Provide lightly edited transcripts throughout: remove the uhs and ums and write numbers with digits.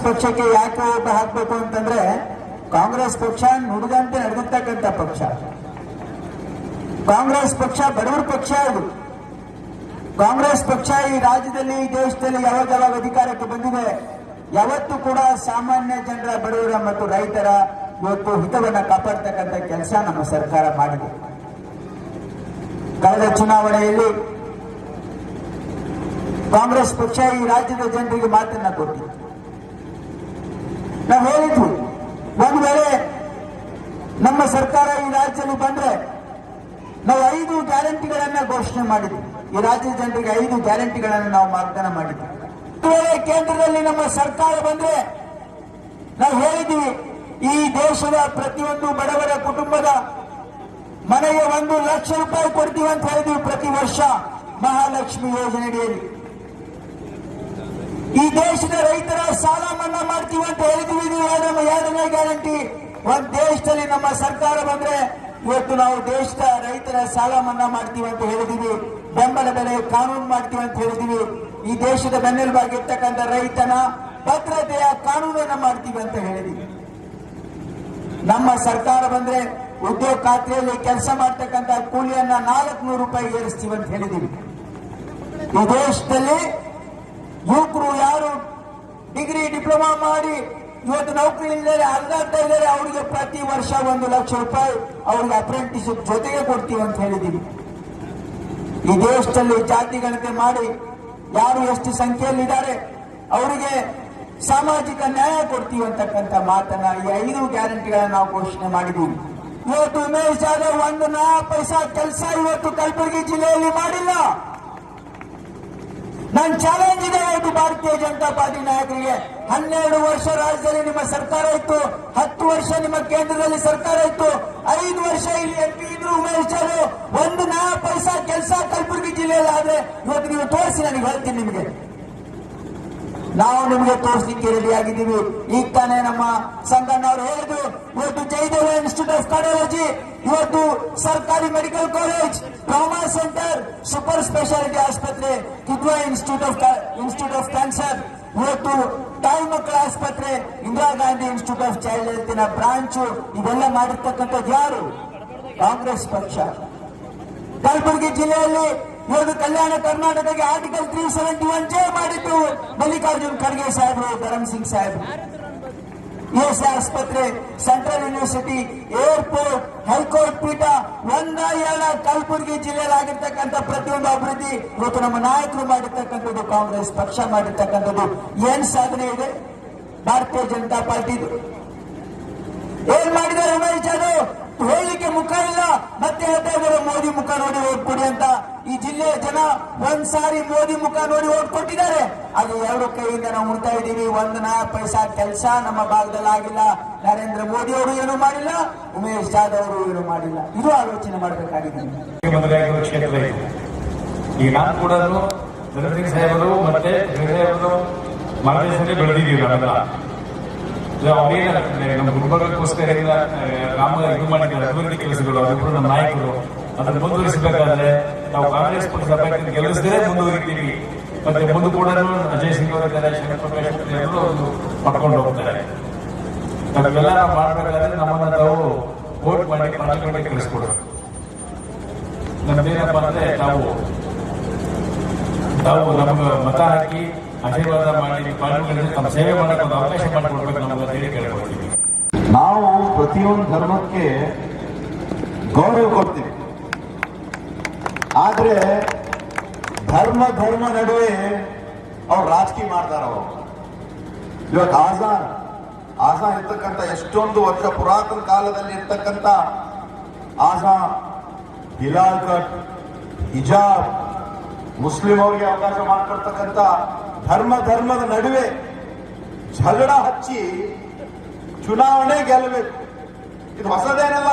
ಪಕ್ಷಕ್ಕೆ ಯಾಕೆ ಓಟ್ ಹಾಕಬೇಕು ಅಂತಂದ್ರೆ, ಕಾಂಗ್ರೆಸ್ ಪಕ್ಷ ನುಡಿದಂತೆ ನಡೆದಿರ್ತಕ್ಕಂಥ ಪಕ್ಷ. ಕಾಂಗ್ರೆಸ್ ಪಕ್ಷ ಬಡವರ ಪಕ್ಷ. ಇದು ಕಾಂಗ್ರೆಸ್ ಪಕ್ಷ ಈ ರಾಜ್ಯದಲ್ಲಿ, ಈ ದೇಶದಲ್ಲಿ ಯಾವಾಗ ಅಧಿಕಾರಕ್ಕೆ ಬಂದಿದೆ, ಯಾವತ್ತೂ ಕೂಡ ಸಾಮಾನ್ಯ ಜನರ, ಬಡವರ ಮತ್ತು ರೈತರ ಇವತ್ತು ಹಿತವನ್ನ ಕಾಪಾಡ್ತಕ್ಕಂಥ ಕೆಲಸ ನಮ್ಮ ಸರ್ಕಾರ ಮಾಡಿದೆ. ಕಳೆದ ಚುನಾವಣೆಯಲ್ಲಿ ಕಾಂಗ್ರೆಸ್ ಪಕ್ಷ ಈ ರಾಜ್ಯದ ಜನರಿಗೆ ಮಾತನ್ನ ಕೊಟ್ಟಿದೆ. ನಾವು ಹೇಳಿದ್ವಿ, ಒಂದು ವೇಳೆ ನಮ್ಮ ಸರ್ಕಾರ ಈ ರಾಜ್ಯದಲ್ಲಿ ಬಂದ್ರೆ ನಾವು 5 ಗ್ಯಾರಂಟಿಗಳನ್ನ ಘೋಷಣೆ ಮಾಡಿದ್ವಿ. ಈ ರಾಜ್ಯದ ಜನರಿಗೆ 5 ಗ್ಯಾರಂಟಿಗಳನ್ನು ನಾವು ವಾಗ್ದಾನ ಮಾಡಿದ್ವಿ. ಕೇಂದ್ರದಲ್ಲಿ ನಮ್ಮ ಸರ್ಕಾರ ಬಂದ್ರೆ ನಾವು ಹೇಳಿದ್ವಿ, ಈ ದೇಶದ ಪ್ರತಿಯೊಂದು ಬಡವರ ಕುಟುಂಬದ ಮನೆಗೆ 1 ಲಕ್ಷ ರೂಪಾಯಿ ಕೊಡ್ತೀವಿ ಅಂತ ಹೇಳಿದ್ವಿ ಪ್ರತಿ ವರ್ಷ ಮಹಾಲಕ್ಷ್ಮಿ ಯೋಜನೆಯಲ್ಲಿ. ಈ ದೇಶದ ರೈತರ ಸಾಲ ಮನ್ನಾ ಮಾಡ್ತೀವಿ ಅಂತ ಹೇಳಿದ್ವಿ. ಇದು ನಮ್ಮ 2ನೇ ಗ್ಯಾರಂಟಿ. ಒಂದು ದೇಶದಲ್ಲಿ ನಮ್ಮ ಸರ್ಕಾರ ಬಂದ್ರೆ ಇವತ್ತು ನಾವು ದೇಶದ ರೈತರ ಸಾಲ ಮನ್ನಾ ಮಾಡ್ತೀವಿ ಅಂತ ಹೇಳಿದೀವಿ. ಬೆಂಬಲ ಬೆಲೆ ಕಾನೂನು ಮಾಡ್ತೀವಿ ಅಂತ ಹೇಳಿದೀವಿ. ಈ ದೇಶದ ಬೆನ್ನೆಲುಬಾಗಿರ್ತಕ್ಕಂಥ ರೈತನ ಭದ್ರತೆಯ ಕಾನೂನನ್ನ ಮಾಡ್ತೀವಿ ಅಂತ ಹೇಳಿದೀವಿ. ನಮ್ಮ ಸರ್ಕಾರ ಬಂದ್ರೆ ಉದ್ಯೋಗ ಖಾತ್ರಿಯಲ್ಲಿ ಕೆಲಸ ಮಾಡ್ತಕ್ಕಂಥ ಕೂಲಿಯನ್ನ 400 ರೂಪಾಯಿ ಏರಿಸ್ತೀವಿ ಅಂತ ಹೇಳಿದೀವಿ. ಈ ದೇಶದಲ್ಲಿ ಯುವಕರು ಯಾರು ಡಿಗ್ರಿ ಡಿಪ್ಲೊಮಾ ಮಾಡಿ ಇವತ್ತು ನೌಕರಿ ಇದ್ದಾರೆ, ಅಲ್ದಾಡ್ತಾ ಇದ್ದಾರೆ, ಅವರಿಗೆ ಪ್ರತಿ ವರ್ಷ 1 ಲಕ್ಷ ರೂಪಾಯಿ ಅವ್ರಿಗೆ ಅಪ್ರೆಂಟಿಸ್ಶಿಪ್ ಜೊತೆಗೆ ಕೊಡ್ತೀವಿ ಅಂತ ಹೇಳಿದೀವಿ. ಈ ದೇಶದಲ್ಲಿ ಜಾತಿ ಗಣತಿ ಮಾಡಿ ಯಾರು ಎಷ್ಟು ಸಂಖ್ಯೆಯಲ್ಲಿದ್ದಾರೆ ಅವರಿಗೆ ಸಾಮಾಜಿಕ ನ್ಯಾಯ ಕೊಡ್ತೀವಿ ಅಂತಕ್ಕಂಥ ಮಾತನ್ನ ಈ 5 ಗ್ಯಾರಂಟಿಗಳನ್ನ ನಾವು ಘೋಷಣೆ ಮಾಡಿದ್ದೀವಿ. ಇವತ್ತು ಉಮೇಶ್ ಜಾಧವ್ 1 ನಯಾ ಪೈಸಾ ಕೆಲಸ ಇವತ್ತು ಕಲಬುರಗಿ ಜಿಲ್ಲೆಯಲ್ಲಿ ಮಾಡಿಲ್ಲ. ನನ್ನ ಚಾಲೆಂಜ್ ಇದೆ ಇವತ್ತು ಭಾರತೀಯ ಜನತಾ ಪಾರ್ಟಿ ನಾಯಕರಿಗೆ. 12 ವರ್ಷ ರಾಜ್ಯದಲ್ಲಿ ನಿಮ್ಮ ಸರ್ಕಾರ ಇತ್ತು, 10 ವರ್ಷ ನಿಮ್ಮ ಕೇಂದ್ರದಲ್ಲಿ ಸರ್ಕಾರ ಇತ್ತು, 5 ವರ್ಷ ಇಲ್ಲಿ MP ಇದ್ರು ಉಮೇಶ್ ಜಾಧವ್. 1 ನಯಾ ಪೈಸಾ ಕೆಲಸ ಕಲಬುರಗಿ ಜಿಲ್ಲೆಯಲ್ಲಿ ಆದ್ರೆ ಇವತ್ತು ನೀವು ತೋರಿಸಿ, ನನಗೆ ಹೇಳ್ತೀನಿ ನಿಮಗೆ. ನಾವು ನಿಮಗೆ ತೋರಿಸಲಿಕ್ಕೆ ರೆಡಿ ಆಗಿದ್ದೀವಿ. ಈಗ ತಾನೇ ನಮ್ಮ ಸಂಗಣ್ಣವರು ಹೇಳಿದ್ರು, ಇವತ್ತು ಜಯದೇವ ಇನ್ಸ್ಟಿಟ್ಯೂಟ್ ಆಫ್ ಕಾರ್ಡಿಯಾಲಜಿ, ಇವತ್ತು ಸರ್ಕಾರಿ medical college, trauma centre, super speciality ಆಸ್ಪತ್ರೆ, ಕಿದ್ವಾ ಇನ್ಸ್ಟಿಟ್ಯೂಟ್ ಆಫ್ ಕ್ಯಾನ್ಸರ್, ಇವತ್ತು ತಾಯಿ ಮಕ್ಕಳ ಆಸ್ಪತ್ರೆ, Indira Gandhi institute of child health branch, ಇವೆಲ್ಲ ಮಾಡಿರ್ತಕ್ಕಂಥದ್ದು ಯಾರು? ಕಾಂಗ್ರೆಸ್ ಪಕ್ಷ. ಕಲಬುರಗಿ ಜಿಲ್ಲೆಯಲ್ಲಿ ಇವತ್ತು ಕಲ್ಯಾಣ ಕರ್ನಾಟಕಕ್ಕೆ ಆರ್ಟಿಕಲ್ 371J ಮಾಡಿದ್ದು ಮಲ್ಲಿಕಾರ್ಜುನ್ ಖರ್ಗೆ ಸಾಹೇಬರು, ಧರಮ್ ಸಿಂಗ್ ಸಾಹೇಬರು. ES ಆಸ್ಪತ್ರೆ, ಸೆಂಟ್ರಲ್ ಯೂನಿವರ್ಸಿಟಿ, ಏರ್ಪೋರ್ಟ್, ಹೈಕೋರ್ಟ್ ಪೀಠ, 1 ಕಲಬುರಗಿ ಜಿಲ್ಲೆಯಲ್ಲಿ ಆಗಿರ್ತಕ್ಕಂಥ ಪ್ರತಿಯೊಂದು ಅಭಿವೃದ್ಧಿ ಇವತ್ತು ನಮ್ಮ ನಾಯಕರು ಮಾಡಿರ್ತಕ್ಕಂಥದ್ದು, ಕಾಂಗ್ರೆಸ್ ಪಕ್ಷ ಮಾಡಿರ್ತಕ್ಕಂಥದ್ದು. ಏನ್ ಸಾಧನೆ ಇದೆ ಭಾರತೀಯ ಜನತಾ ಪಾರ್ಟಿದು? ಏನ್ ಮಾಡಿದ್ದಾರೆ ಉಮೇಶ್ ಜಾಧವ್? ಹೇಳಿಕೆ ಮುಖ ಇಲ್ಲ, ಮತ್ತೆ ಹೇಳ್ತಾ ಇದ್ದಾರೆ ಮೋದಿ ಮುಖ ನೋಡಿ ಓಟ್ ಕೊಡಿ ಅಂತ. ಈ ಜಿಲ್ಲೆಯ ಜನ ಒಂದ್ಸಾರಿ ಮೋದಿ ಮುಖ ನೋಡಿ ಓಟ್ ಕೊಟ್ಟಿದ್ದಾರೆ. ಅದು 2 ಕೈಯಿಂದ ನಾವು ಮುಡ್ತಾ ಇದ್ದೀವಿ. 1 ನಯಾ ಪೈಸಾ ಕೆಲಸ ನಮ್ಮ ಭಾಗದಲ್ಲಿ ಆಗಿಲ್ಲ. ನರೇಂದ್ರ ಮೋದಿ ಅವರು ಏನು ಮಾಡಿಲ್ಲ, ಉಮೇಶ್ ಜಾಧವ್ ಅವರು ಏನು ಮಾಡಿಲ್ಲ. ಇದು ಆಲೋಚನೆ ಮಾಡಬೇಕಾಗಿದೆ. ಈಗ ನಾನು ಕೂಡ ಧರಮ್ ಸಿಂಗ್ ಸಾಹೇಬರು ಮತ್ತೆ ಮಾರ್ಗದರ್ಶನ ಬೆಳೆದಿದ್ದೀವಿ. ನಾವೆಲ್ಲ ನಮ್ಮ ಗುಲ್ಬರ್ಗಕ್ಕೋಸ್ಕರ ರಾಮ ಇದು ಮಾಡಿದ್ದಾರೆ ಅಭಿವೃದ್ಧಿ ಕೆಲಸಗಳು, ಅದಕ್ಕೂ ನಮ್ಮ ನಾಯಕರು ಅದನ್ನು ಮುಂದುವರಿಸಬೇಕಾದ್ರೆ ನಾವು ಕಾಂಗ್ರೆಸ್ ಪಕ್ಷ ಗೆಲ್ಲಿಸದೇ ಮುಂದುವರಿತೀವಿ. ಮತ್ತೆ ಮುಂದೆ ಕೂಡ ಅಜಯ್ ಸಿಂಗ್ ಅವರಿದ್ದಾರೆ, ಶಂಕರ್ ಪ್ರಕಾಶ್ ಎಲ್ಲರೂ ಪಡ್ಕೊಂಡು ಹೋಗ್ತಾರೆ. ನಾವೆಲ್ಲ ನಾವು ಮಾಡಬೇಕಾದ್ರೆ ನಮ್ಮನ್ನ ನಾವು ವೋಟ್ ಮಾಡಿ ಪಾರ್ಲಿಮೆಂಟ್ ಕಳಿಸ್ಕೊಡ್ಬೇಕು. ನಮ್ದೇನಪ್ಪ ಅಂದ್ರೆ ತಾವು ನಮ್ಗೆ ಮತ ಹಾಕಿ ಆಶೀರ್ವಾದ ಮಾಡಿ ಪಾರ್ಲಿಮೆಂಟ್ ತಮ್ಮ ಸೇವೆ ಮಾಡಕ್ಕೆ ಒಂದು ಅವಕಾಶ ಮಾಡಿಕೊಡ್ಬೇಕು ನಮ್ಗೆ ಹೇಳಿ ಕೇಳ್ಕೊಳ್ತೀವಿ. ನಾವು ಪ್ರತಿಯೊಂದು ಧರ್ಮಕ್ಕೆ ಗೌರವ ಕೊಡ್ತೀವಿ, ಆದ್ರೆ ಧರ್ಮ ನಡುವೆ ಅವ್ರು ರಾಜಕೀಯ ಮಾಡ್ತಾರ. ಅವರು ಇವತ್ತು ಆಜಾನ್ ಇರ್ತಕ್ಕಂಥ ಎಷ್ಟೊಂದು ವರ್ಷ ಪುರಾತನ ಕಾಲದಲ್ಲಿ ಇರ್ತಕ್ಕಂಥ ಆಜಾನ್, ಹಿಲಾಲ್ ಕಟ್, ಹಿಜಾಬ್, ಮುಸ್ಲಿಂ ಅವರಿಗೆ ಅವಕಾಶ ಮಾಡ್ಕೊಡ್ತಕ್ಕಂಥ ಧರ್ಮದ ನಡುವೆ ಜಗಳ ಹಚ್ಚಿ ಚುನಾವಣೆ ಗೆಲ್ಲಬೇಕು. ಇದು ಹೊಸದೇನಲ್ಲ.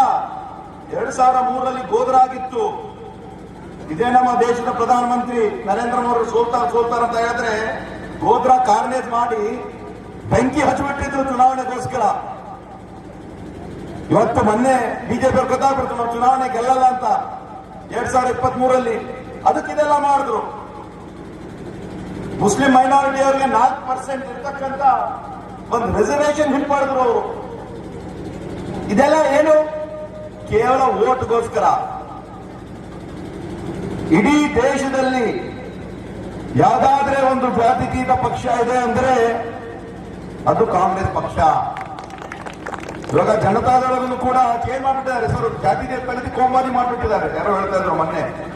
2003ರಲ್ಲಿ ಗೋದ್ರಾಗಿತ್ತು. ಇದೇ ನಮ್ಮ ದೇಶದ ಪ್ರಧಾನಮಂತ್ರಿ ನರೇಂದ್ರ ಮೋದಿ ಸೋಲ್ತಾರ ಅಂತ ಹೇಳಿದ್ರೆ ಗೋದ್ರಾ ಕಾರ್ನೇಜ್ ಮಾಡಿ ಬೆಂಕಿ ಹಚ್ಚಿಬಿಟ್ಟಿದ್ರು ಚುನಾವಣೆಗೋಸ್ಕರ. ಇವತ್ತು ಮೊನ್ನೆ ಬಿಜೆಪಿ ಅವ್ರು ಗೊತ್ತಾಗ್ಬಿಡ್ತು ನಾವು ಚುನಾವಣೆ ಗೆಲ್ಲಲ್ಲ ಅಂತ 2023ರಲ್ಲಿ. ಅದಕ್ಕಿದೆಲ್ಲ ಮಾಡಿದ್ರು. ಮುಸ್ಲಿಂ ಮೈನಾರಿಟಿ ಅವರಿಗೆ 4% ಇರ್ತಕ್ಕಂಥ ಒಂದು ರಿಸರ್ವೇಶನ್ ಹಿಂಪಡೆದ್ರು ಅವರು. ಇದೆಲ್ಲ ಏನು? ಕೇವಲ ಓಟ್ಗೋಸ್ಕರ. ಇಡೀ ದೇಶದಲ್ಲಿ ಯಾವ್ದಾದ್ರೆ ಒಂದು ಜಾತ್ಯತೀತ ಪಕ್ಷ ಇದೆ ಅಂದ್ರೆ ಅದು ಕಾಂಗ್ರೆಸ್ ಪಕ್ಷ. ಇವಾಗ ಜನತಾದಳವನ್ನು ಕೂಡ ಚೇಂಜ್ ಮಾಡ್ಬಿಟ್ಟಿದ್ದಾರೆ ಹೆಸರು. ಜಾತಿ ಕಳೆದು ಕೋಮಾರಿ ಮಾಡ್ಬಿಟ್ಟಿದ್ದಾರೆ. ಯಾರೋ ಹೇಳ್ತಾ ಇದ್ರು ಮೊನ್ನೆ.